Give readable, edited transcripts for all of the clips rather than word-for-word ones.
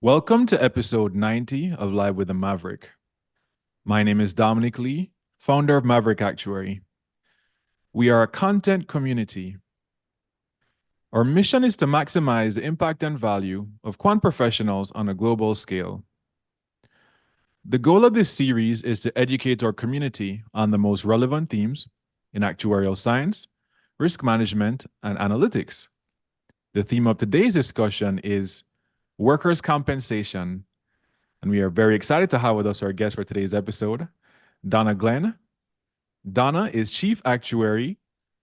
Welcome to episode 90 of Live with the Maverick. My name is Dominic Lee, founder of Maverick Actuary. We are a content community. Our mission is to maximize the impact and value of quant professionals on a global scale. The goal of this series is to educate our community on the most relevant themes in actuarial science, risk management, and analytics. The theme of today's discussion is workers' compensation, and we are very excited to have with us our guest for today's episode, Donna Glenn. Donna is Chief Actuary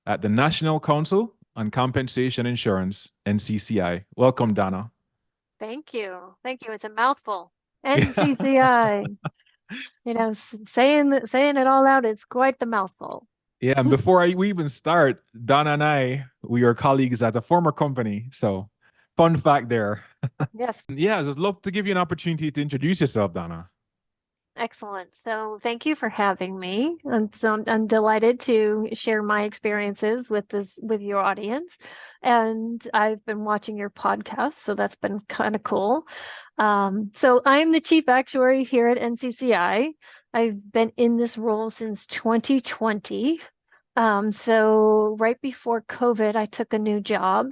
at the National Council on Compensation Insurance, NCCI. Welcome, Donna. Thank you. Thank you. It's a mouthful. NCCI. Saying it all out, it's quite the mouthful. Yeah, and before we even start, Donna and we are colleagues at a former company. So, fun fact there. Yes. Yeah, I'd love to give you an opportunity to introduce yourself, Donna. Excellent. So thank you for having me. I'm delighted to share my experiences with your audience. And I've been watching your podcast, so that's been kind of cool. So I'm the chief actuary here at NCCI. I've been in this role since 2020. So right before COVID, I took a new job.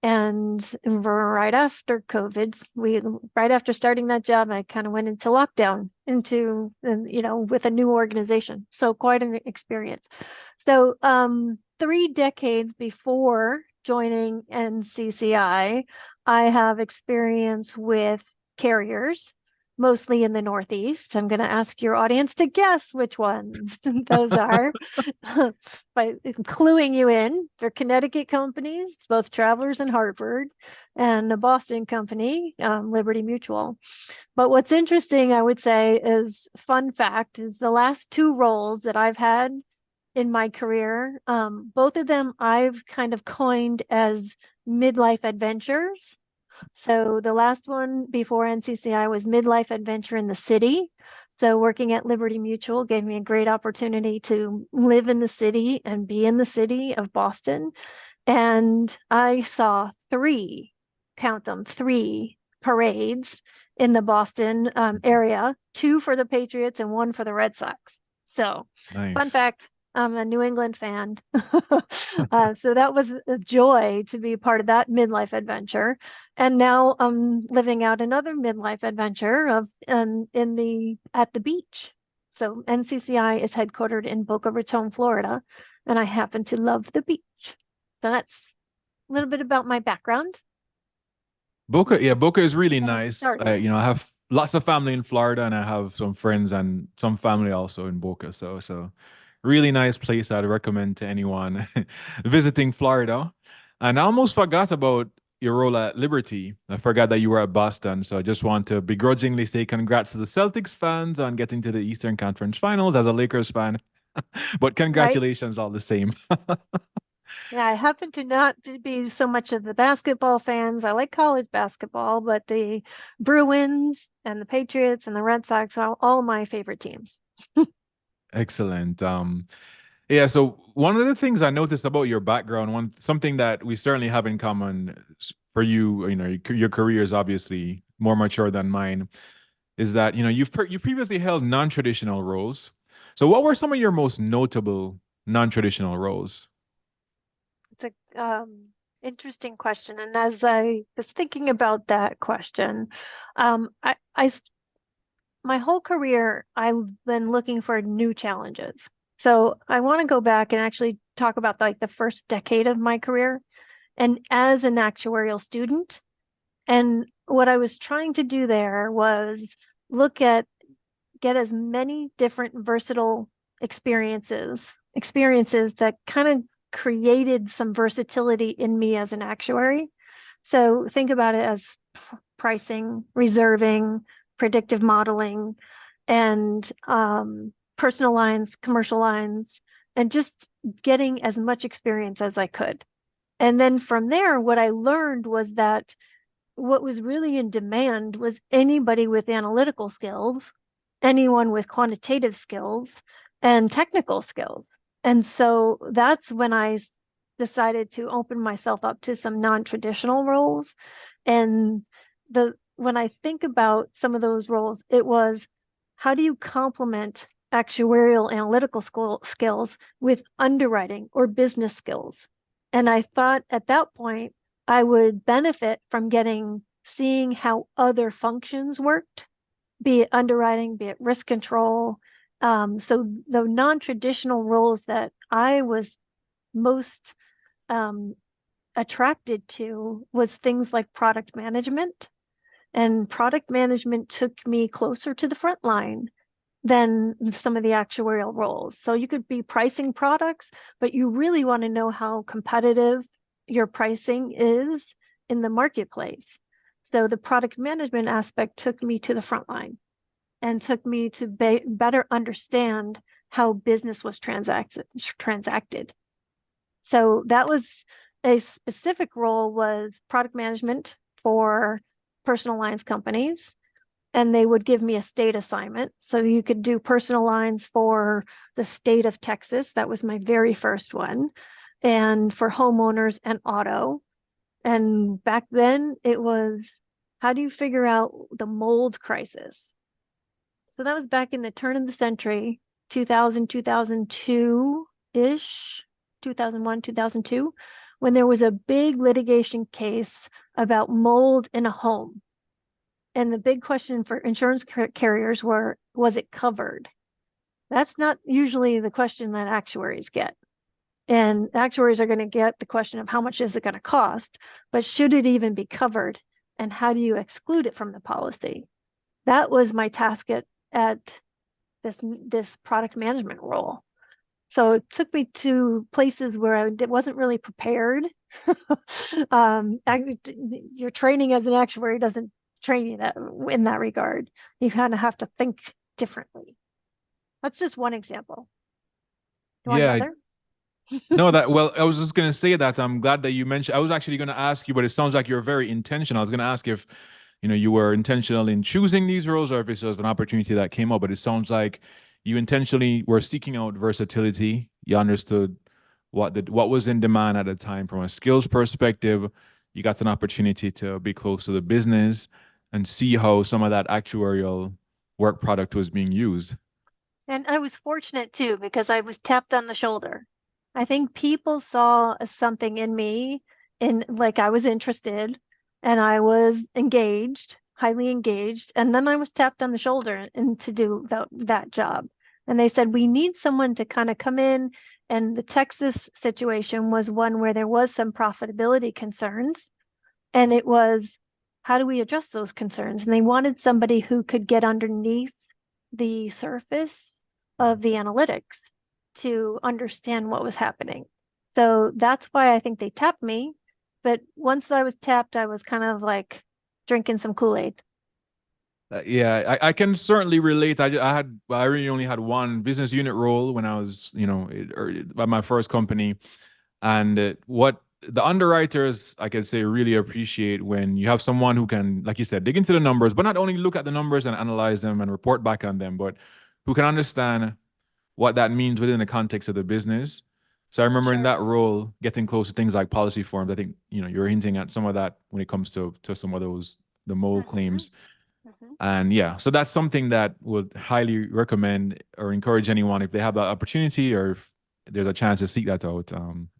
And right after COVID, right after starting that job, I kind of went into lockdown with a new organization. So quite an experience. So 3 decades before joining NCCI, I have experience with carriers, mostly in the Northeast. I'm going to ask your audience to guess which ones those are by cluing you in. They're Connecticut companies, both Travelers and Hartford, and a Boston company, Liberty Mutual. But what's interesting, I would say, is fun fact is the last two roles that I've had in my career, both of them I've kind of coined as midlife adventures. So the last one before NCCI was midlife adventure in the city. So working at Liberty Mutual gave me a great opportunity to live in the city and be in the city of Boston. And I saw count them, three parades in the Boston area, two for the Patriots and one for the Red Sox. So fun Nice. fact, I'm a New England fan. So that was a joy to be part of that midlife adventure. And now I'm living out another midlife adventure at the beach. So NCCI is headquartered in Boca Raton, Florida, and I happen to love the beach. So that's a little bit about my background. Boca is really Getting nice. started. I have lots of family in Florida, and I have some friends and some family also in Boca. So really nice place I'd recommend to anyone visiting Florida. And I almost forgot about your role at Liberty. I forgot that you were at Boston. So I just want to begrudgingly say congrats to the Celtics fans on getting to the Eastern Conference Finals as a Lakers fan. But Right. congratulations all the same. Yeah, I happen to not to be so much of the basketball fans. I like college basketball, but the Bruins and the Patriots and the Red Sox are all my favorite teams. Excellent. Yeah, so one of the things I noticed about your background, something that we certainly have in common for you, your career is obviously more mature than mine, is that you previously held non-traditional roles. So what were some of your most notable non-traditional roles? It's a interesting question. And as I was thinking about that question, I my whole career, I've been looking for new challenges. So I want to go back and actually talk about like the first decade of my career and as an actuarial student. And what I was trying to do there was look at get as many different versatile experiences that kind of created some versatility in me as an actuary. So think about it as pricing, reserving, predictive modeling, and personal lines, commercial lines, and just getting as much experience as I could. And then from there, what I learned was that what was really in demand was anybody with analytical skills, anyone with quantitative skills, and technical skills. And so that's when I decided to open myself up to some non-traditional roles. And the when I think about some of those roles, it was how do you complement actuarial analytical skills with underwriting or business skills? And I thought at that point I would benefit from seeing how other functions worked, be it underwriting, be it risk control. So the non-traditional roles that I was most attracted to was things like product management. And product management took me closer to the front line than some of the actuarial roles. So you could be pricing products, but you really want to know how competitive your pricing is in the marketplace. So the product management aspect took me to the front line and took me to better understand how business was transacted. So that was a specific role, was product management for personal lines companies, and they would give me a state assignment. So you could do personal lines for the state of Texas. That was my very first one. And for homeowners and auto. And back then it was, how do you figure out the mold crisis? So that was back in the turn of the century, 2000, 2002-ish, 2001, 2002, when there was a big litigation case about mold in a home. And the big question for insurance carriers was it covered? That's not usually the question that actuaries get. And actuaries are going to get the question of how much is it going to cost, but should it even be covered? And how do you exclude it from the policy? That was my task at this product management role. So it took me to places where I wasn't really prepared. Your training as an actuary doesn't train you in that regard. You kind of have to think differently. That's just one example. You want Yeah. another? No, well, I was just going to say that I'm glad that you mentioned. I was actually going to ask you, but it sounds like you're very intentional. I was going to ask if, you were intentional in choosing these roles or if it was an opportunity that came up, but it sounds like you intentionally were seeking out versatility. You understood what was in demand at the time from a skills perspective. You got an opportunity to be close to the business and see how some of that actuarial work product was being used. And I was fortunate too, because I was tapped on the shoulder. I think people saw something in me, in like I was interested and I was engaged, highly engaged. And then I was tapped on the shoulder and to do that job. And they said, we need someone to kind of come in. And the Texas situation was one where there was some profitability concerns. And it was, how do we address those concerns? And they wanted somebody who could get underneath the surface of the analytics to understand what was happening. So that's why I think they tapped me. But once I was tapped, I was kind of like drinking some Kool-Aid. Yeah, I can certainly relate. I really only had one business unit role when I was, at my first company. And what the underwriters, I could say, really appreciate when you have someone who can, like you said, dig into the numbers, but not only look at the numbers and analyze them and report back on them, but who can understand what that means within the context of the business. So I remember in that role, getting close to things like policy forms. I think, you're hinting at some of that when it comes to some of the mole claims. And yeah, so that's something that would highly recommend or encourage anyone if they have that opportunity or if there's a chance to seek that out.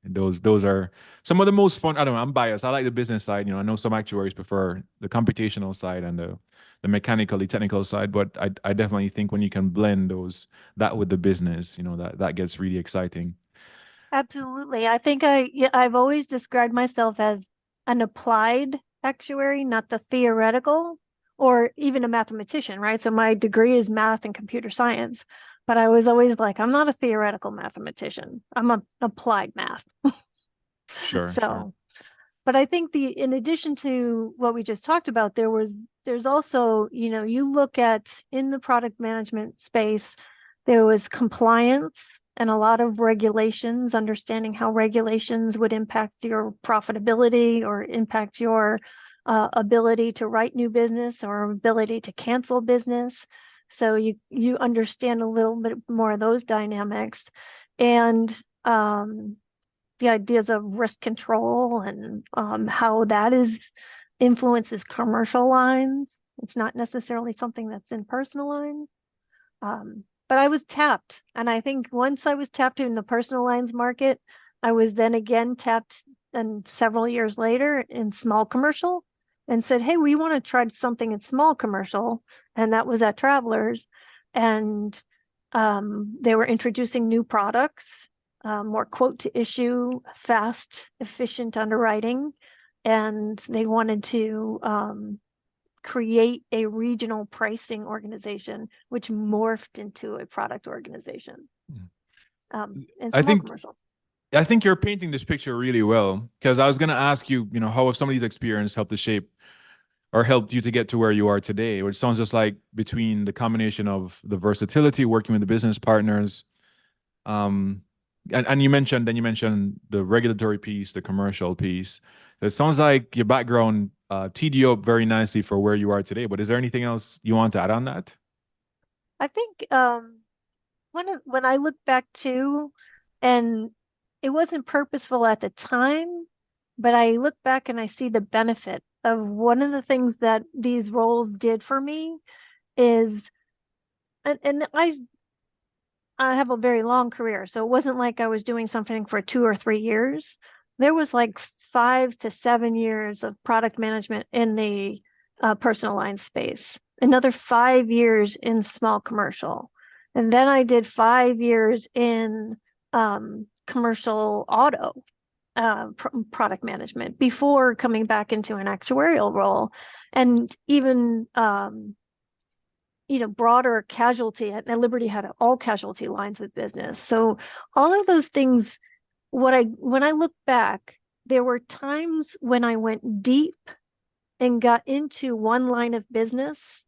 Those are some of the most fun. I don't know, I'm biased. I like the business side. I know some actuaries prefer the computational side and the mechanically technical side, but I definitely think when you can blend that with the business, that gets really exciting. Absolutely. I think I've always described myself as an applied actuary, not the theoretical or even a mathematician, right? So my degree is math and computer science, but I was always like, I'm not a theoretical mathematician. I'm a applied math. Sure. So, but I think in addition to what we just talked about, there's also, you look at in the product management space, there was compliance and a lot of regulations, understanding how regulations would impact your profitability or impact your ability to write new business or ability to cancel business. So you understand a little bit more of those dynamics, and the ideas of risk control and how that is influences commercial lines. It's not necessarily something that's in personal lines. But I was tapped. And I think once I was tapped in the personal lines market, I was then again tapped and several years later in small commercial and said, hey, we want to try something in small commercial. And that was at Travelers. And they were introducing new products, more quote to issue, fast, efficient underwriting. And they wanted to create a regional pricing organization, which morphed into a product organization. And small commercial. I think you're painting this picture really well, because I was going to ask you, how have some of these experiences helped to shape or helped you to get to where you are today? Which sounds just like between the combination of the versatility, working with the business partners, and you mentioned the regulatory piece, the commercial piece. It sounds like your background teed you up very nicely for where you are today. But is there anything else you want to add on that? I think when I look back too, and it wasn't purposeful at the time, but I look back and I see the benefit of one of the things that these roles did for me is, and I have a very long career, so it wasn't like I was doing something for 2 or 3 years. There was like 5 to 7 years of product management in the personal line space, another 5 years in small commercial. And then I did 5 years in commercial auto product management before coming back into an actuarial role. And even broader casualty, and Liberty had all casualty lines of business. So all of those things, when I look back, there were times when I went deep and got into one line of business.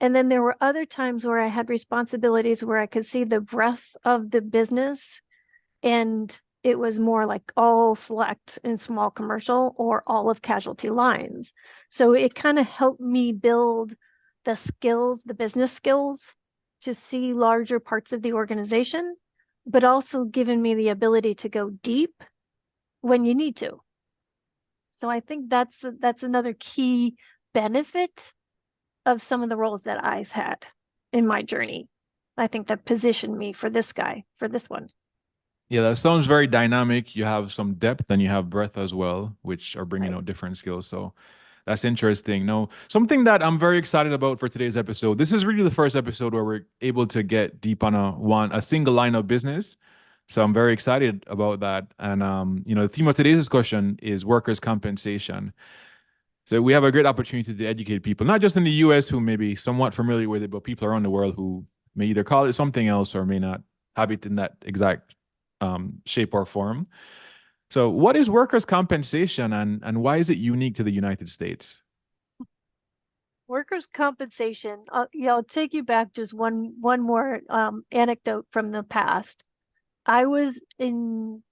And then there were other times where I had responsibilities where I could see the breadth of the business, and it was more like all select in small commercial or all of casualty lines. So it kind of helped me build the skills, the business skills, to see larger parts of the organization, but also given me the ability to go deep when you need to. So I think that's another key benefit of some of the roles that I've had in my journey. I think that positioned me for this one. Yeah, that sounds very dynamic. You have some depth and you have breadth as well, which are bringing out different skills. So that's interesting. No, something that I'm very excited about for today's episode. This is really the first episode where we're able to get deep on a single line of business. So I'm very excited about that. And the theme of today's discussion is workers' compensation. So we have a great opportunity to educate people, not just in the US who may be somewhat familiar with it, but people around the world who may either call it something else or may not have it in that exact shape or form. So what is workers' compensation, and why is it unique to the United States? Workers' compensation, I'll take you back just one more anecdote from the past. I was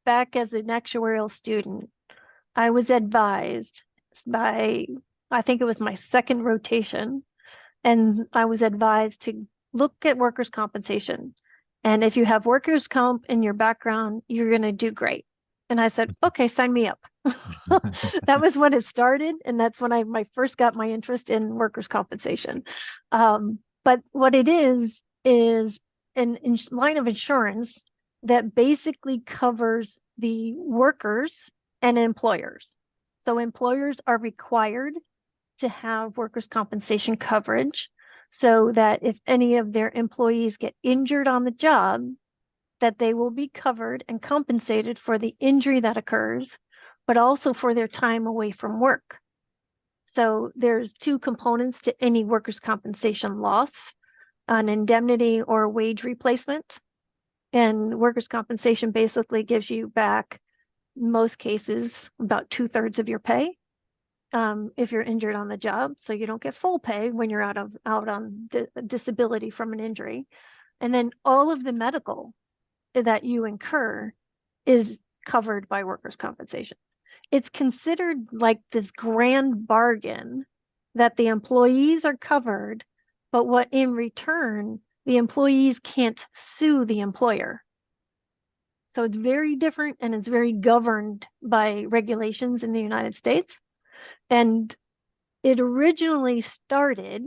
back as an actuarial student. I was advised by, I think it was my second rotation, and I was advised to look at workers' compensation. And if you have workers' comp in your background, you're going to do great. And I said, okay, sign me up. That was when it started. And that's when I first got my interest in workers' compensation. But what it is an line of insurance that basically covers the workers and employers. So employers are required to have workers' compensation coverage so that if any of their employees get injured on the job, that they will be covered and compensated for the injury that occurs, but also for their time away from work. So there's 2 components to any workers' compensation loss, an indemnity or wage replacement. And workers' compensation basically gives you back, in most cases, about 2/3 of your pay if you're injured on the job. So you don't get full pay when you're out on disability from an injury. And then all of the medical that you incur is covered by workers' compensation. It's considered like this grand bargain that the employees are covered, but what in return, the employees can't sue the employer. So it's very different, and it's very governed by regulations in the United States. And it originally started,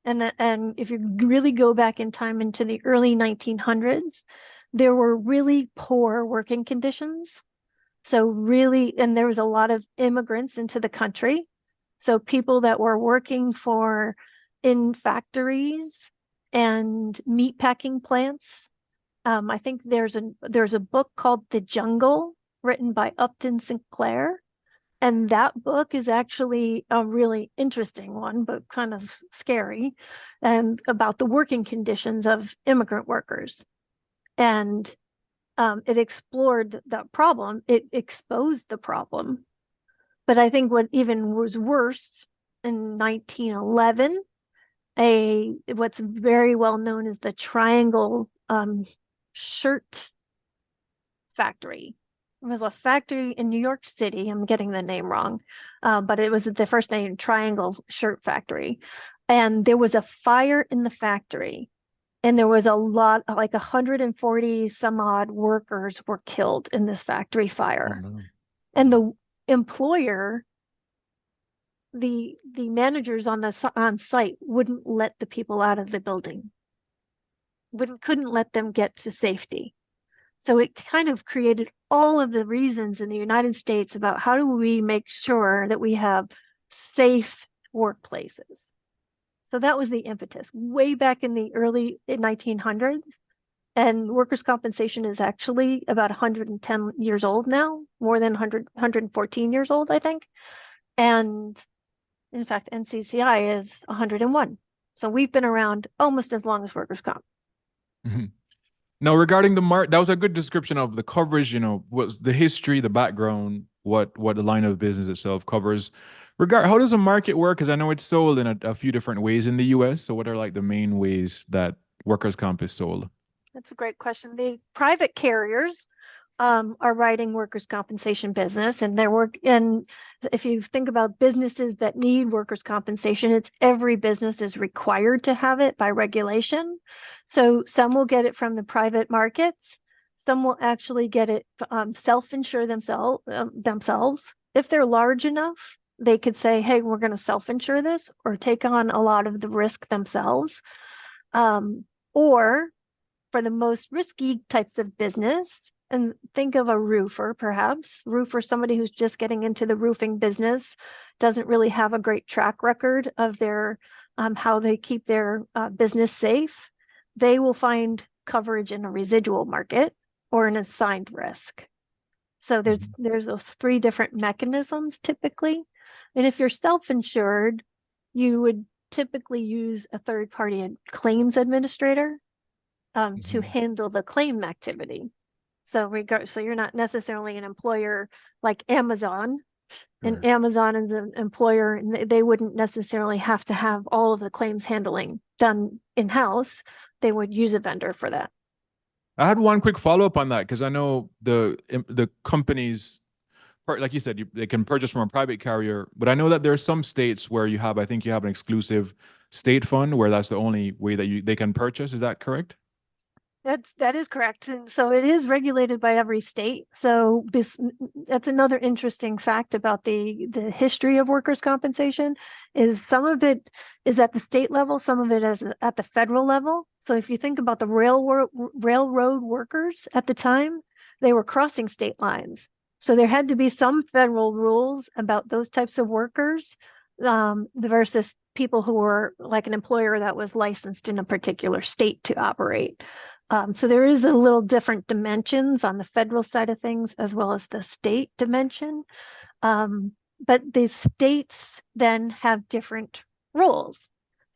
and if you really go back in time into the early 1900s, there were really poor working conditions. So really, and there was a lot of immigrants into the country. So people that were working in factories and meat packing plants. I think there's a book called The Jungle, written by Upton Sinclair. And that book is actually a really interesting one, but kind of scary, and about the working conditions of immigrant workers. And it explored that problem. It exposed the problem. But I think what even was worse, in 1911, what's very well known as the Triangle shirt factory. It was a factory in New York City. I'm getting the name wrong, but it was the first name, Triangle Shirt Factory. And there was a fire in the factory, and there was a lot, like 140 some odd workers were killed in this factory fire. Oh, no. And the employer, the managers on site wouldn't let the people out of the building, couldn't let them get to safety. So it kind of created all of the reasons in the United States about how do we make sure that we have safe workplaces. So that was the impetus way back in the early 1900s. And workers' compensation is actually about 110 years old now, more than 114 years old, I think. And in fact, NCCI is 101. So we've been around almost as long as workers' comp. Mhm. Now, regarding that was a good description of the coverage, what's the history, the background, what the line of business itself covers. How does the market work? Because I know it's sold in a few different ways in the US. So what are like the main ways that workers' comp is sold? That's a great question. The private carriers are writing workers' compensation business, and if you think about businesses that need workers' compensation, it's every business is required to have it by regulation. So some will get it from the private markets. Some will actually get it self-insure themselves. If they're large enough, they could say, hey, we're going to self-insure this, or take on a lot of the risk themselves. Or for the most risky types of business, and think of a roofer, perhaps. Roofer, somebody who's just getting into the roofing business, doesn't really have a great track record of their how they keep their business safe. They will find coverage in a residual market or an assigned risk. So there's those three different mechanisms typically. And if you're self-insured, you would typically use a third-party claims administrator to handle the claim activity. So you're not necessarily an employer like Amazon, and Amazon is an employer, and they wouldn't necessarily have to have all of the claims handling done in-house. They would use a vendor for that. I had one quick follow-up on that because I know the companies, like you said, they can purchase from a private carrier, but I know that there are some states where I think you have an exclusive state fund where that's the only way that they can purchase. Is that correct? That is correct. And so it is regulated by every state. So that's another interesting fact about the history of workers' compensation, is some of it is at the state level, some of it is at the federal level. So if you think about the railroad workers at the time, they were crossing state lines. So there had to be some federal rules about those types of workers versus people who were like an employer that was licensed in a particular state to operate. So there is a little different dimensions on the federal side of things as well as the state dimension. But the states then have different rules.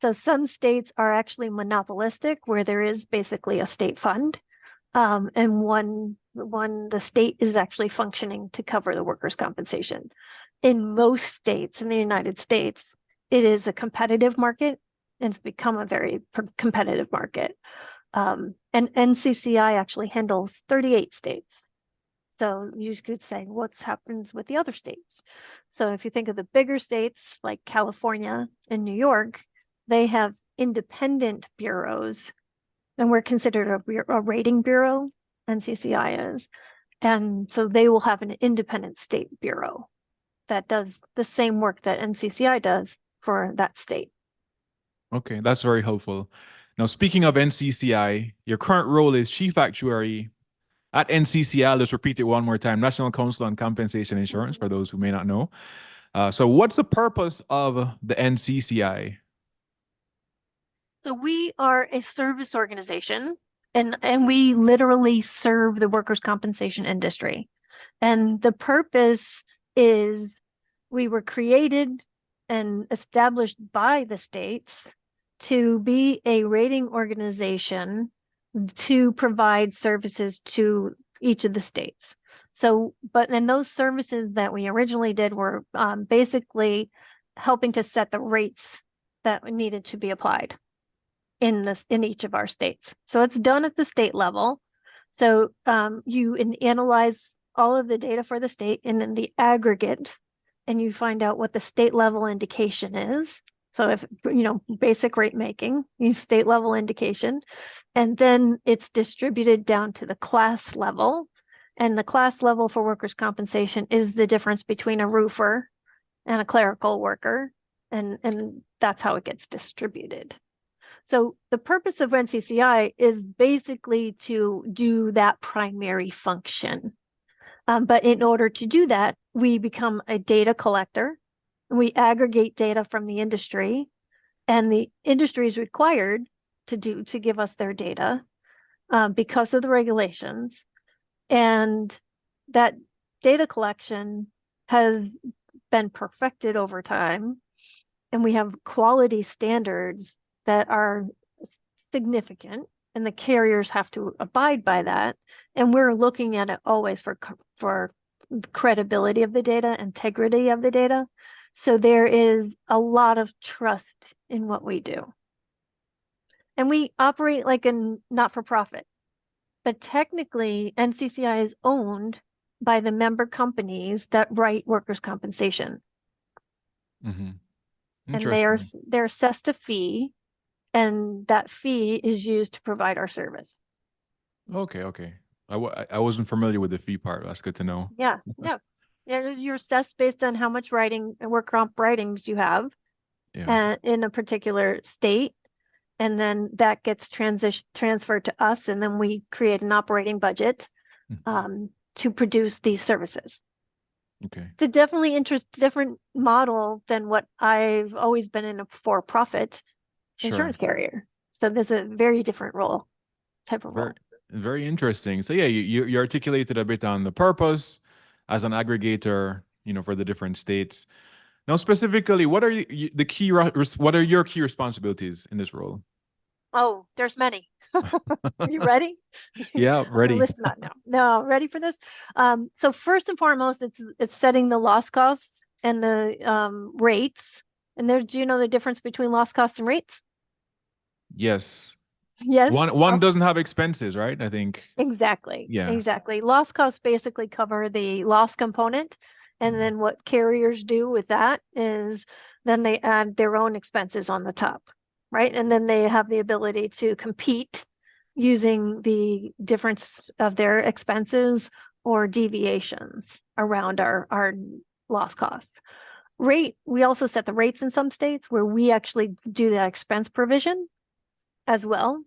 So some states are actually monopolistic, where there is basically a state fund, and the state is actually functioning to cover the workers' compensation. In most states in the United States, it is a competitive market, and it's become a very competitive market. And NCCI actually handles 38 states. So you could say, what happens with the other states? So if you think of the bigger states like California and New York, they have independent bureaus, and we're considered a rating bureau, NCCI is. And so they will have an independent state bureau that does the same work that NCCI does, for that state. Okay, that's very helpful. Now, speaking of NCCI, your current role is Chief Actuary at NCCI. Let's repeat it one more time: National Council on Compensation Insurance, for those who may not know. So what's the purpose of the NCCI? So we are a service organization, and we literally serve the workers' compensation industry. And the purpose is we were created and established by the states to be a rating organization to provide services to each of the states. So, and those services that we originally did were basically helping to set the rates that needed to be applied in each of our states. So it's done at the state level. So you analyze all of the data for the state and in the aggregate, and you find out what the state level indication is. So if, basic rate making, you state level indication, and then it's distributed down to the class level. And the class level for workers' compensation is the difference between a roofer and a clerical worker. And that's how it gets distributed. So the purpose of NCCI is basically to do that primary function. But in order to do that, we become a data collector. We aggregate data from the industry, and the industry is required to give us their data because of the regulations. And that data collection has been perfected over time, and we have quality standards that are significant, and the carriers have to abide by that. And we're looking at it always for credibility of the data, integrity of the data. So there is a lot of trust in what we do. And we operate like a not-for-profit, but technically NCCI is owned by the member companies that write workers' compensation. Mm-hmm. And they're assessed a fee, and that fee is used to provide our service. Okay. I wasn't familiar with the fee part. That's good to know. Yeah. You're assessed based on how much work comp writings you have in a particular state. And then that gets transferred to us, and then we create an operating budget to produce these services. Okay. It's a definitely different model than what I've always been in, a for-profit insurance carrier. So there's a very different type of role. Very interesting. So yeah, you articulated a bit on the purpose as an aggregator, for the different states. Now, specifically, what are your key responsibilities in this role? Oh, there's many. You ready? Yeah, ready. Listen up now. No, ready for this? So first and foremost, it's setting the loss costs and the rates. And do you know the difference between loss costs and rates? Yes. Yes. One doesn't have expenses, right? I think. Exactly. Yeah. Exactly. Loss costs basically cover the loss component. And then what carriers do with that is then they add their own expenses on the top, right? And then they have the ability to compete using the difference of their expenses or deviations around our loss costs. Rate, we also set the rates in some states where we actually do that expense provision as well.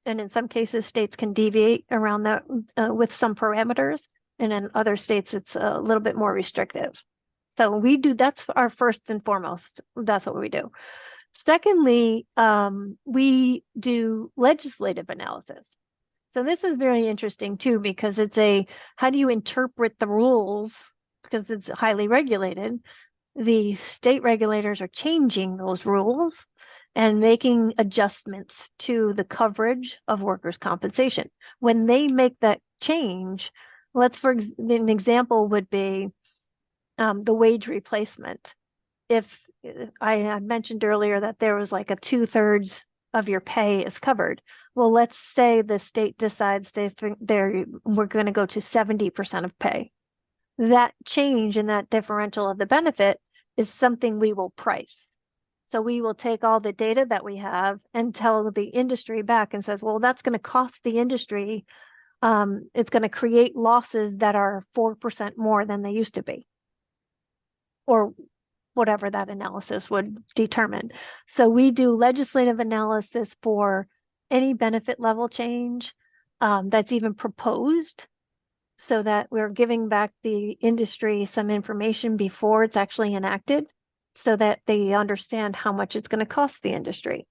And in some cases, states can deviate around that with some parameters. And in other states, it's a little bit more restrictive. So that's our first and foremost. That's what we do. Secondly, we do legislative analysis. So this is very interesting too, because it's how do you interpret the rules? Because it's highly regulated. The state regulators are changing those rules and making adjustments to the coverage of workers' compensation. When they make that change, an example would be the wage replacement. If I had mentioned earlier that there was like a 2/3 of your pay is covered. Well, let's say the state decides we're going to go to 70% of pay. That change in that differential of the benefit is something we will price. So we will take all the data that we have and tell the industry back and says, well, that's going to cost the industry. It's going to create losses that are 4% more than they used to be. Or whatever that analysis would determine. So we do legislative analysis for any benefit level change that's even proposed, so that we're giving back the industry some information before it's actually enacted, so that they understand how much it's going to cost the industry.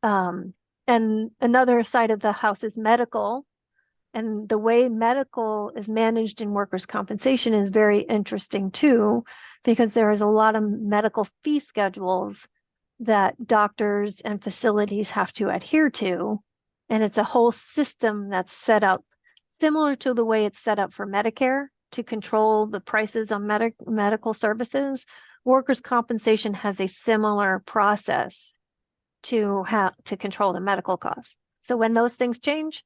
And another side of the house is medical. And the way medical is managed in workers' compensation is very interesting too, because there is a lot of medical fee schedules that doctors and facilities have to adhere to. And it's a whole system that's set up similar to the way it's set up for Medicare to control the prices on medical services. Workers' compensation has a similar process to control the medical costs. So when those things change,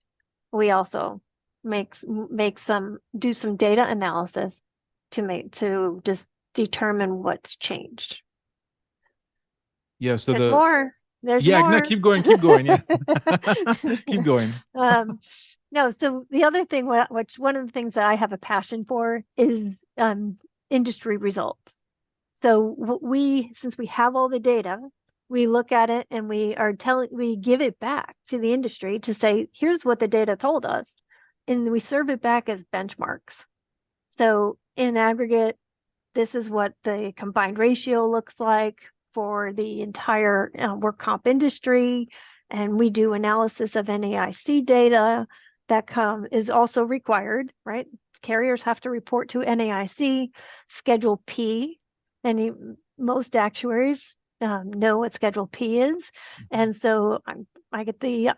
we also do some data analysis to just determine what's changed. Yeah, so There's more. No, keep going, yeah. Keep going. No, so the other thing, which one of the things that I have a passion for is industry results. So since we have all the data, we look at it and we give it back to the industry to say, here's what the data told us. And we serve it back as benchmarks. So in aggregate, this is what the combined ratio looks like for the entire work comp industry. And we do analysis of NAIC data that is also required, right? Carriers have to report to NAIC, Schedule P, and most actuaries know what Schedule P is. And so I get the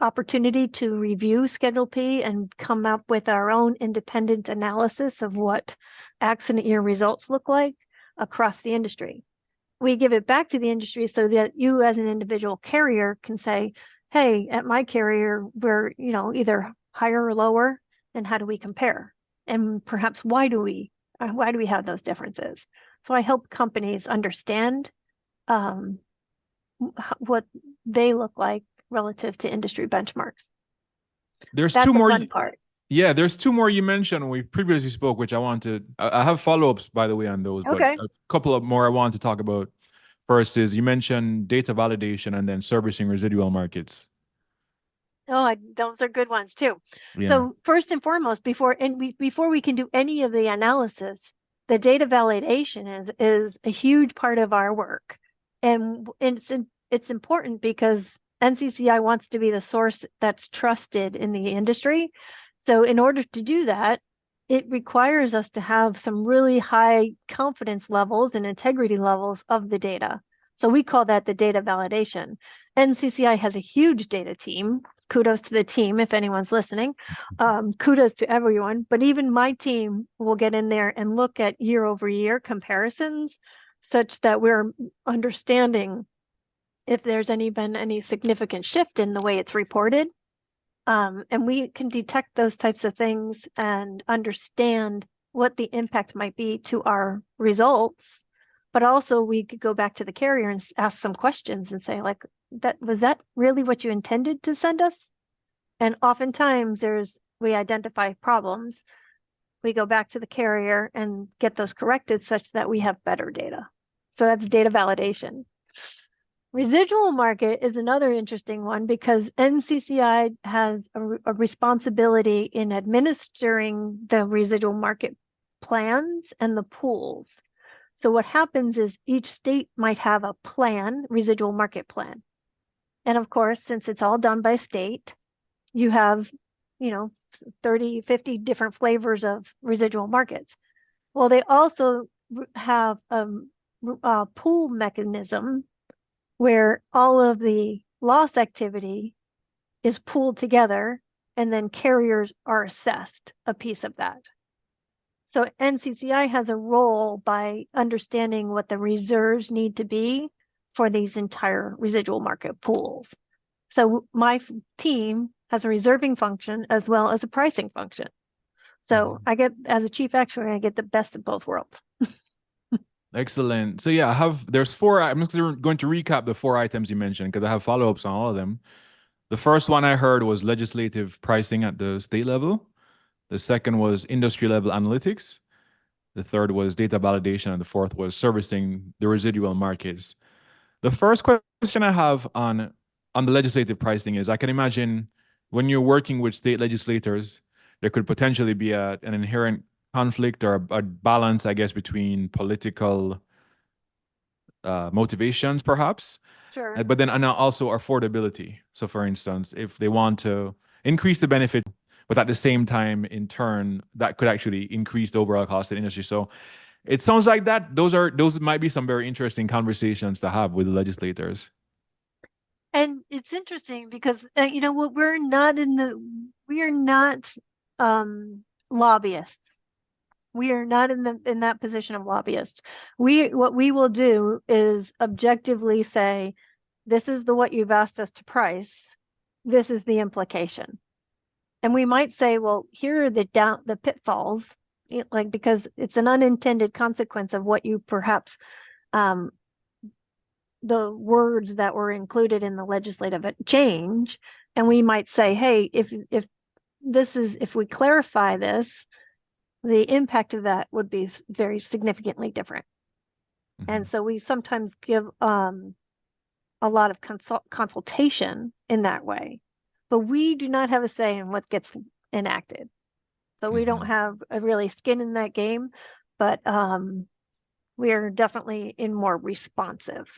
opportunity to review Schedule P and come up with our own independent analysis of what accident year results look like across the industry. We give it back to the industry so that you as an individual carrier can say, hey, at my carrier, we're either higher or lower, and how do we compare? And perhaps why do we have those differences? So I help companies understand what they look like relative to industry benchmarks. There's That's two more. Fun part. Yeah, there's two more you mentioned when we previously spoke, which I have follow-ups, by the way, on those, Okay. But a couple of more I want to talk about. First is you mentioned data validation and then servicing residual markets. Oh, those are good ones too. Yeah. So first and foremost, before we can do any of the analysis, the data validation is a huge part of our work. And it's important because NCCI wants to be the source that's trusted in the industry. So in order to do that, it requires us to have some really high confidence levels and integrity levels of the data. So we call that the data validation. NCCI has a huge data team. Kudos to the team if anyone's listening. Kudos to everyone. But even my team will get in there and look at year-over-year comparisons such that we're understanding if there's been any significant shift in the way it's reported. And we can detect those types of things and understand what the impact might be to our results. But also we could go back to the carrier and ask some questions and say, like, was that really what you intended to send us? And oftentimes we identify problems. We go back to the carrier and get those corrected such that we have better data. So that's data validation. Residual market is another interesting one because NCCI has a responsibility in administering the residual market plans and the pools. So what happens is each state might have a residual market plan. And of course, since it's all done by state, you have, 30, 50 different flavors of residual markets. Well, they also have a pool mechanism where all of the loss activity is pooled together and then carriers are assessed a piece of that. So NCCI has a role by understanding what the reserves need to be for these entire residual market pools. So my team has a reserving function as well as a pricing function. So as a chief actuary, I get the best of both worlds. Excellent. So yeah, there's four. I'm just going to recap the four items you mentioned because I have follow-ups on all of them. The first one I heard was legislative pricing at the state level. The second was industry level analytics. The third was data validation, and the fourth was servicing the residual markets. The first question I have on the legislative pricing is, I can imagine when you're working with state legislators, there could potentially be an inherent conflict or a balance, I guess, between political motivations, perhaps, Sure. but then and also affordability. So, for instance, if they want to increase the benefit, but at the same time, in turn, that could actually increase the overall cost of the industry. So, it sounds like that those might be some very interesting conversations to have with the legislators. And it's interesting because you know what, we are not lobbyists. We are not in that position of lobbyists. What we will do is objectively say, this is what you've asked us to price. This is the implication. And we might say, well, here are the pitfalls, like, because it's an unintended consequence of what you perhaps the words that were included in the legislative change. And we might say, hey, if we clarify this, the impact of that would be very significantly different. And so we sometimes give a lot of consultation in that way, but we do not have a say in what gets enacted. So we don't have a really skin in that game, but we are definitely more responsive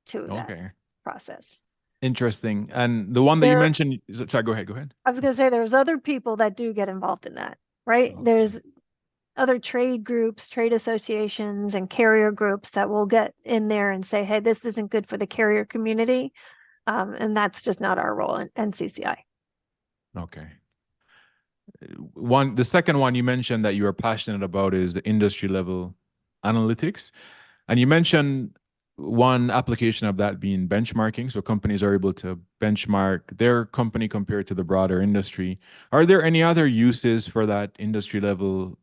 to that process. Interesting. And the one that you mentioned, sorry, go ahead. I was going to say there's other people that do get involved in that, right? There's other trade groups, trade associations, and carrier groups that will get in there and say, hey, this isn't good for the carrier community. And that's just not our role in NCCI. Okay. The second one you mentioned that you are passionate about is the industry level analytics. And you mentioned one application of that being benchmarking. So companies are able to benchmark their company compared to the broader industry. Are there any other uses for those industry level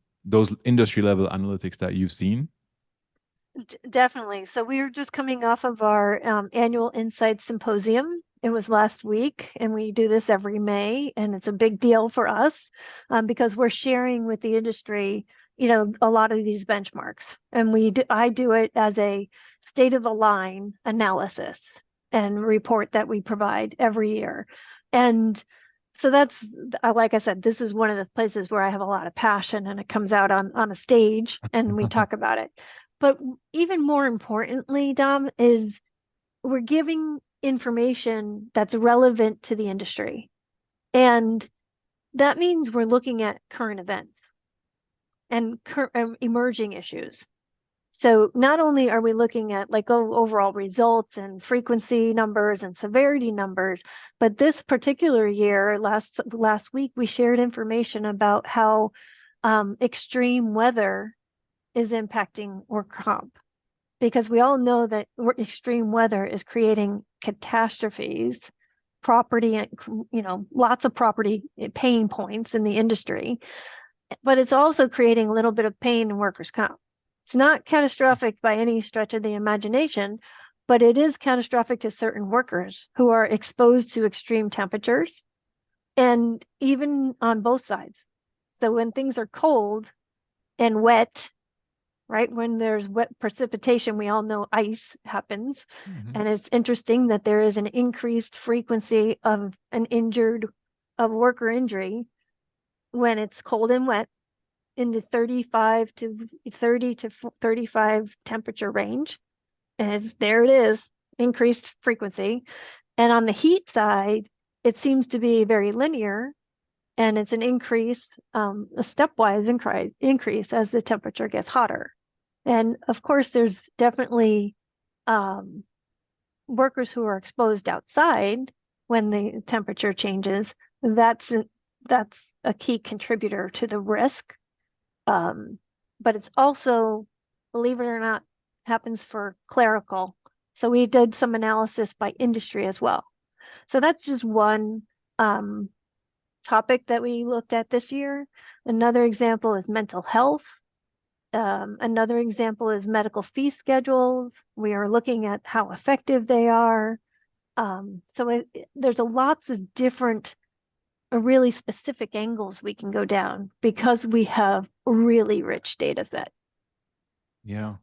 analytics that you've seen? Definitely. So we were just coming off of our annual Insights Symposium. It was last week, and we do this every May, and it's a big deal for us because we're sharing with the industry, a lot of these benchmarks. And I do it as a state of the line analysis and report that we provide every year. And so that's, like I said, this is one of the places where I have a lot of passion, and it comes out on a stage and we talk about it. But even more importantly, Dom, is we're giving information that's relevant to the industry. And that means we're looking at current events and emerging issues. So not only are we looking at overall results and frequency numbers and severity numbers, but this particular year, last week, we shared information about how extreme weather is impacting work comp, because we all know that extreme weather is creating catastrophes, property, lots of property pain points in the industry, but it's also creating a little bit of pain in workers' comp. It's not catastrophic by any stretch of the imagination, but it is catastrophic to certain workers who are exposed to extreme temperatures, and even on both sides. So when things are cold and wet, right? When there's wet precipitation, we all know ice happens. And it's interesting that there is an increased frequency of worker injury when it's cold and wet in the 35 to 30 to 35 temperature range. And there it is, increased frequency. And on the heat side, it seems to be very linear, and it's an increase, a stepwise increase as the temperature gets hotter. And of course, there's definitely workers who are exposed outside when the temperature changes. That's a key contributor to the risk. But it's also, believe it or not, happens for clerical. So we did some analysis by industry as well. So that's just one topic that we looked at this year. Another example is mental health. Another example is medical fee schedules. We are looking at how effective they are. So there's lots of different, really specific angles we can go down because we have a really rich data set. Yeah.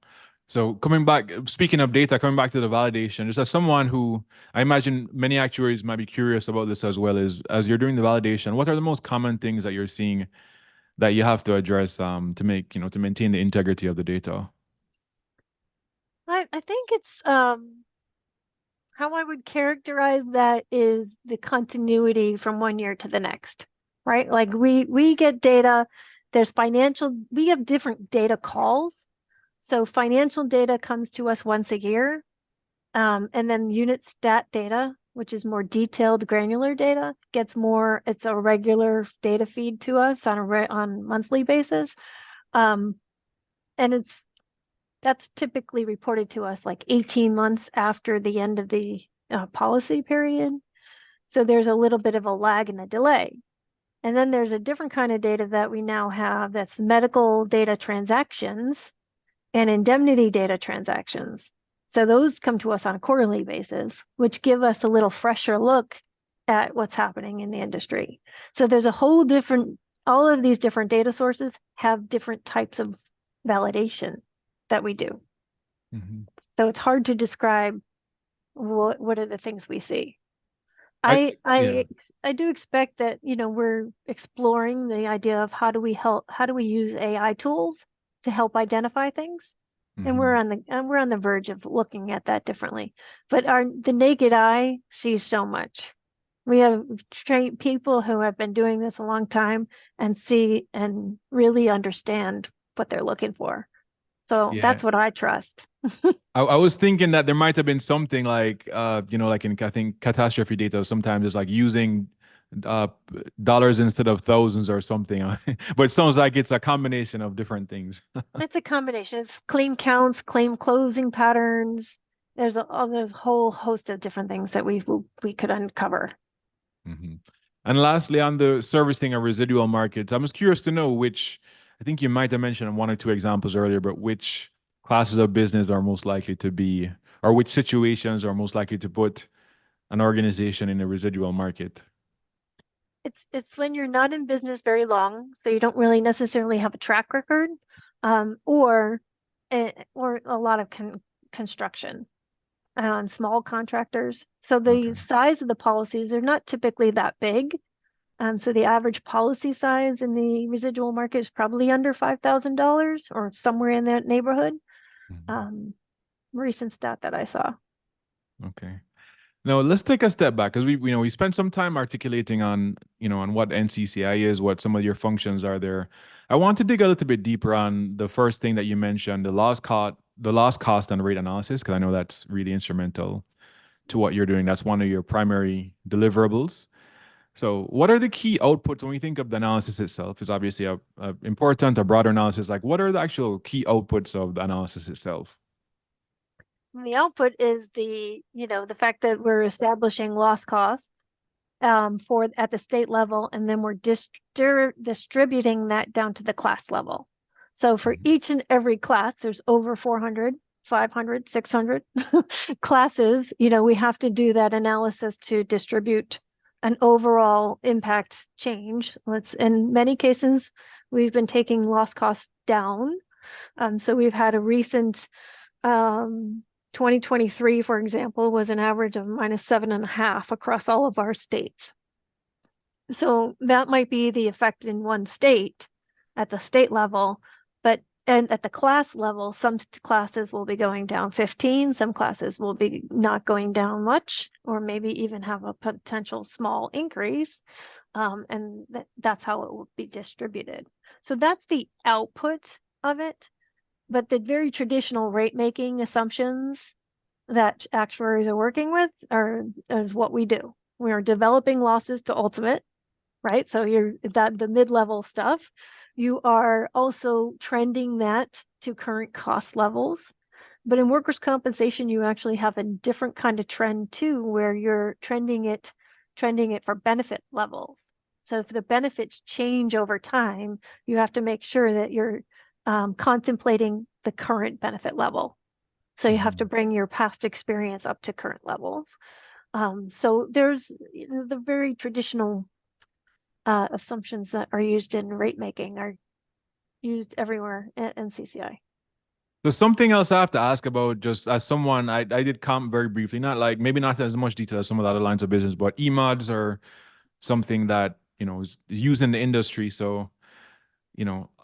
So coming back, speaking of data, coming back to the validation, just as someone who I imagine many actuaries might be curious about this as well, is as you're doing the validation, what are the most common things that you're seeing that you have to address to make, to maintain the integrity of the data? I think it's how I would characterize that is the continuity from one year to the next, right? Like we get data, there's financial, we have different data calls. So financial data comes to us once a year, and then unit stat data, which is more detailed, granular data, gets more. It's a regular data feed to us on on monthly basis, um, and that's typically reported to us like 18 months after the end of the policy period. So there's a little bit of a lag and a delay. And then there's a different kind of data that we now have that's medical data transactions and indemnity data transactions. So those come to us on a quarterly basis, which give us a little fresher look at what's happening in the industry. So there's a whole different, all of these different data sources have different types of validation that we do. Mm-hmm. So it's hard to describe what are the things we see. I I yeah. I I do expect that, we're exploring the idea of how do we use AI tools to help identify things. And Mm-hmm. we're on the verge of looking at that differently. But the naked eye sees so much. We have trained people who have been doing this a long time and see and really understand what they're looking for. So Yeah. that's what I trust. I was thinking that there might have been something like, like in, I think, catastrophe data, sometimes it's like using uh, dollars instead of thousands or something. But it sounds like it's a combination of different things. It's a combination. It's claim counts, claim closing patterns. There's a whole host of different things that we could uncover. Hmm. And lastly, on the servicing and residual markets, I was curious to know which, I think you might have mentioned one or two examples earlier, but which classes of business are most likely to be, or which situations are most likely to put an organization in a residual market? It's when you're not in business very long, so you don't really necessarily have a track record, or a lot of construction on small contractors. So Okay. the size of the policies are not typically that big. So the average policy size in the residual market is probably under $5,000 or somewhere in that neighborhood. Mhm. Um, Recent stat that I saw. Okay. Now let's take a step back because we spent some time articulating on on what NCCI is, what some of your functions are there. I want to dig a little bit deeper on the first thing that you mentioned, the loss cost and rate analysis, because I know that's really instrumental to what you're doing. That's one of your primary deliverables. So, what are the key outputs when we think of the analysis itself? Is obviously a important, a broader analysis. Like, what are the actual key outputs of the analysis itself? And the output is the fact that we're establishing loss costs for at the state level, and then we're distributing that down to the class level. So for Mhm. each and every class, there's over 400, 500, 600 classes. We have to do that analysis to distribute an overall impact change. In many cases, we've been taking loss costs down. So we've had a recent 2023, for example, was an average of -7.5 across all of our states. So that might be the effect in one state at the state level, and at the class level, some classes will be going down 15, some classes will be not going down much, or maybe even have a potential small increase. And that's how it will be distributed. So that's the output of it. But the very traditional rate making assumptions that actuaries are working with is what we do. We are developing losses to ultimate, right? So you're the mid-level stuff. You are also trending that to current cost levels. But in workers' compensation, you actually have a different kind of trend too, where you're trending it for benefit levels. So if the benefits change over time, you have to make sure that you're contemplating the current benefit level. So you have to Mhm. bring your past experience up to current levels. So there's the very traditional assumptions that are used in rate making are used everywhere at NCCI. There's something else I have to ask about, just as someone, I did comment very briefly, not like, maybe not as much detail as some of the other lines of business, but emads are something that, is used in the industry. So,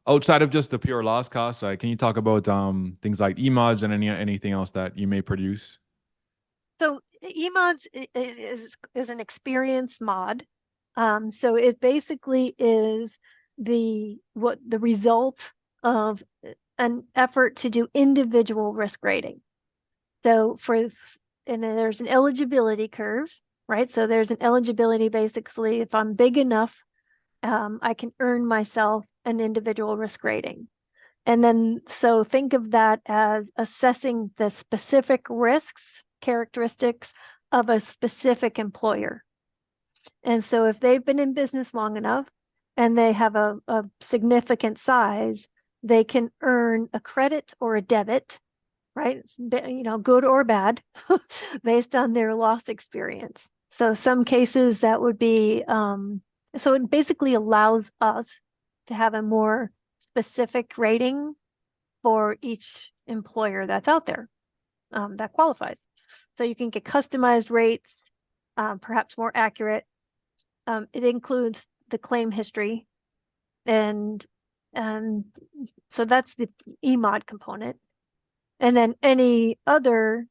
outside of just the pure loss cost side, can you talk about things like emads and anything else that you may produce? So emads is an experience mod. So it basically is the result of an effort to do individual risk rating. So and then there's an eligibility curve, right? So there's an eligibility, basically, if I'm big enough, I can earn myself an individual risk rating. And then, so think of that as assessing the specific risks, characteristics of a specific employer. And so if they've been in business long enough and they have a significant size, they can earn a credit or a debit, right? Good or bad, based on their loss experience. So some cases that would be, so it basically allows us to have a more specific rating for each employer that's out there that qualifies. So you can get customized rates, perhaps more accurate. It includes the claim history, and so that's the EMOD component. And then any other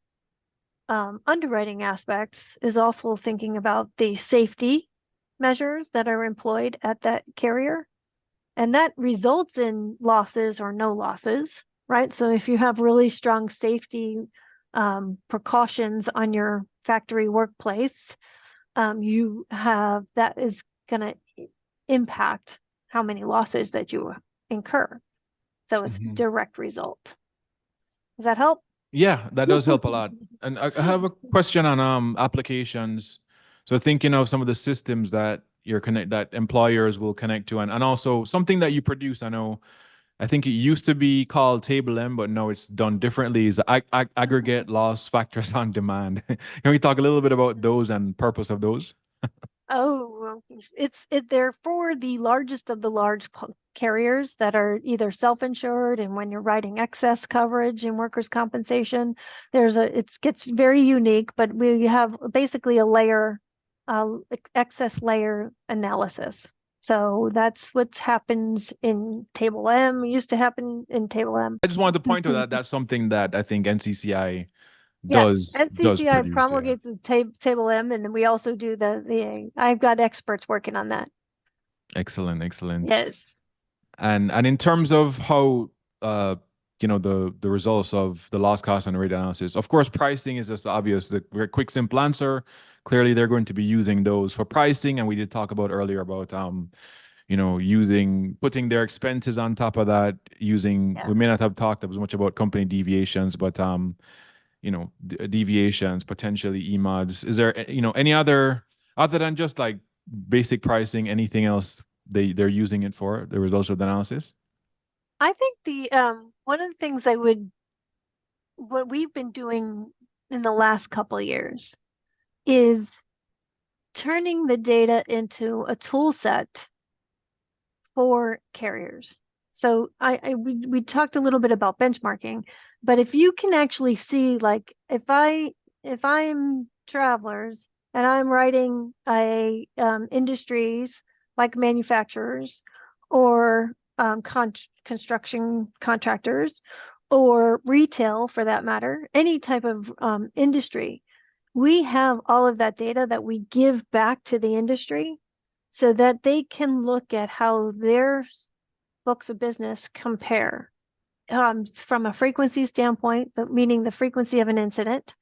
underwriting aspects is also thinking about the safety measures that are employed at that carrier. And that results in losses or no losses, right? So if you have really strong safety precautions on your factory workplace, that is going to impact how many losses that you incur. So it's direct result. Does that help? Yeah, that does help a lot. And I have a question on applications. So thinking of some of the systems that that employers will connect to, and also something that you produce. I think it used to be called 𝗘𝗶𝘃𝗲, but no, it's done differently. Is aggregate loss factors on demand. Can we talk a little bit about those and purpose of those? Oh, they're for the largest of the large carriers that are either self-insured, and when you're writing excess coverage in workers' compensation, it gets very unique, but we have basically a layer, excess layer analysis. So that's what happens in Table M, used to happen in Table M. I just wanted to point to that. That's something that I think NCCI Yes, does NCCI produce. Yeah. promulgates the Table M, and then we also do I've got experts working on that. Excellent, excellent. Yes. And in terms of how the results of the loss cost and rate analysis, of course, pricing is just obvious. The very quick, simple answer. Clearly, they're going to be using those for pricing, and we did talk about earlier about putting their expenses on top of that. We may not have talked as much about company deviations, but deviations, potentially EMODs. Is there any other than just like basic pricing, anything else they're using it for, the results of the analysis? I think one of the things what we've been doing in the last couple of years is turning the data into a tool set for carriers. So we talked a little bit about benchmarking, but if you can actually see, like, if I'm Travelers and I'm writing industries like manufacturers or construction contractors or retail, for that matter, any type of industry, we have all of that data that we give back to the industry so that they can look at how their books of business compare from a frequency standpoint, meaning the frequency of an incident.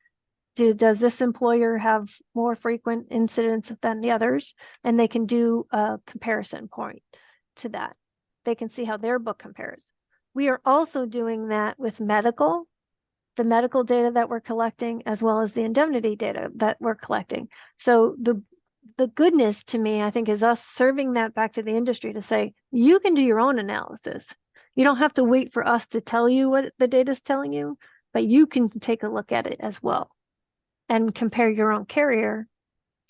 Does this employer have more frequent incidents than the others? And they can do a comparison point to that. They can see how their book compares. We are also doing that with the medical data that we're collecting, as well as the indemnity data that we're collecting. So the goodness to me, I think, is us serving that back to the industry to say, you can do your own analysis. You don't have to wait for us to tell you what the data is telling you, but you can take a look at it as well and compare your own carrier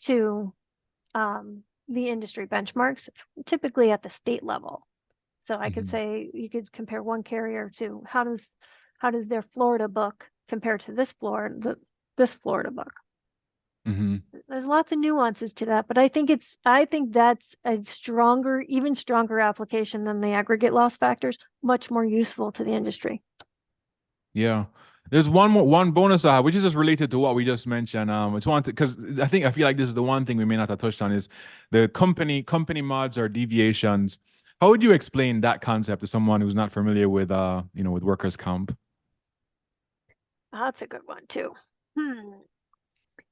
to the industry benchmarks, typically at the state level. So I could say you could compare one carrier to how how does their Florida book compare to this Florida book? There's lots of nuances to that, but I think that's a even stronger application than the aggregate loss factors, much more useful to the industry. Yeah. There's one bonus I have, which is just related to what we just mentioned. It's one because I feel like this is the one thing we may not have touched on is the company mods or deviations. How would you explain that concept to someone who's not familiar with with workers' comp? That's a good one too.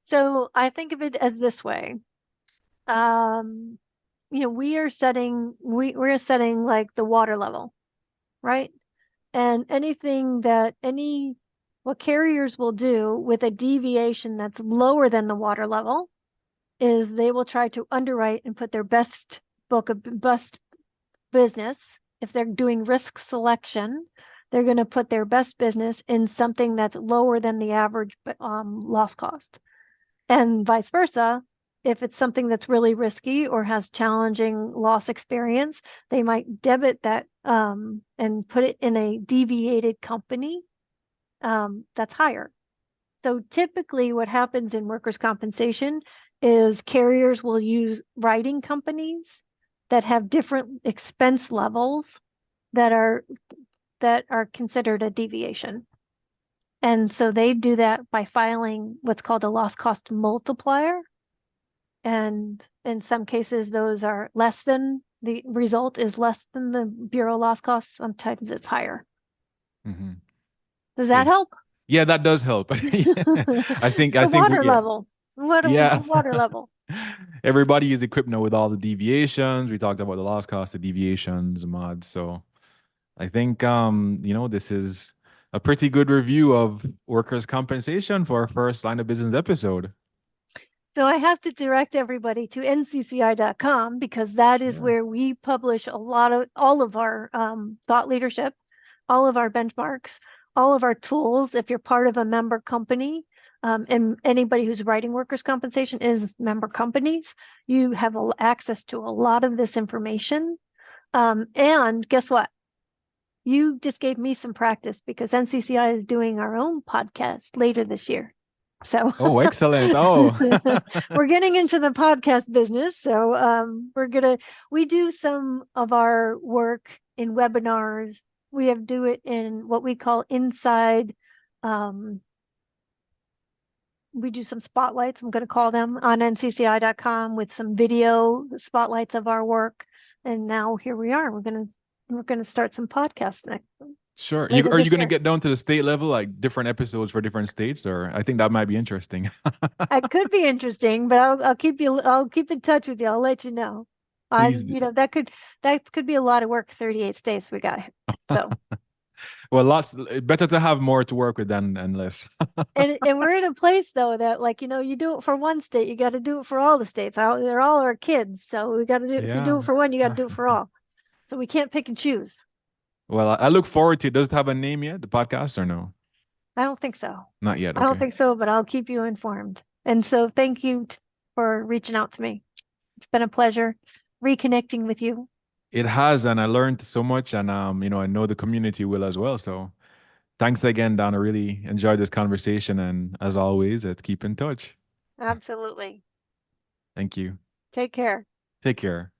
So I think of it as this way. We're setting like the water level, right? And what carriers will do with a deviation that's lower than the water level is they will try to underwrite and put their best business. If they're doing risk selection, they're going to put their best business in something that's lower than the average loss cost. And vice versa, if it's something that's really risky or has challenging loss experience, they might debit that and put it in a deviated company that's higher. So typically what happens in workers' compensation is carriers will use writing companies that have different expense levels that are considered a deviation. And so they do that by filing what's called a loss cost multiplier. And in some cases, those are the result is less than the bureau loss cost. Sometimes it's higher. Does that help? Yeah, that does help. I think water level. Water level. Everybody is equipped now with all the deviations. We talked about the loss cost, the deviations, mods. So I think this is a pretty good review of workers' compensation for our first line of business episode. So I have to direct everybody to ncci.com because that is where we publish all of our thought leadership, all of our benchmarks, all of our tools. If you're part of a member company, and anybody who's writing workers' compensation is member companies, you have access to a lot of this information. And guess what? You just gave me some practice because NCCI is doing our own podcast later this year. So excellent. We're getting into the podcast business. So we do some of our work in webinars. We do it in what we call inside. We do some spotlights, I'm going to call them, on ncci.com with some video spotlights of our work. And now here we are. We're going to start some podcasts next. Sure. Are you going to get down to the state level, like different episodes for different states? Or I think that might be interesting. It could be interesting, but I'll keep in touch with you. I'll let you know. Please. That could be a lot of work. 38 states we got. So. Well, better to have more to work with than less. and we're in a place though that you do it for one state, you got to do it for all the states. They're all our kids, so we got to do. If you do it for one, you got to do it for all. So we can't pick and choose. Well, I look forward to it. Does it have a name yet, the podcast, or no? I don't think so. Not yet. Okay. I don't think so, but I'll keep you informed. And so thank you for reaching out to me. It's been a pleasure reconnecting with you. It has, and I learned so much, and I know the community will as well. So thanks again, Donna. Really enjoyed this conversation, and as always, let's keep in touch. Absolutely. Thank you. Take care. Take care.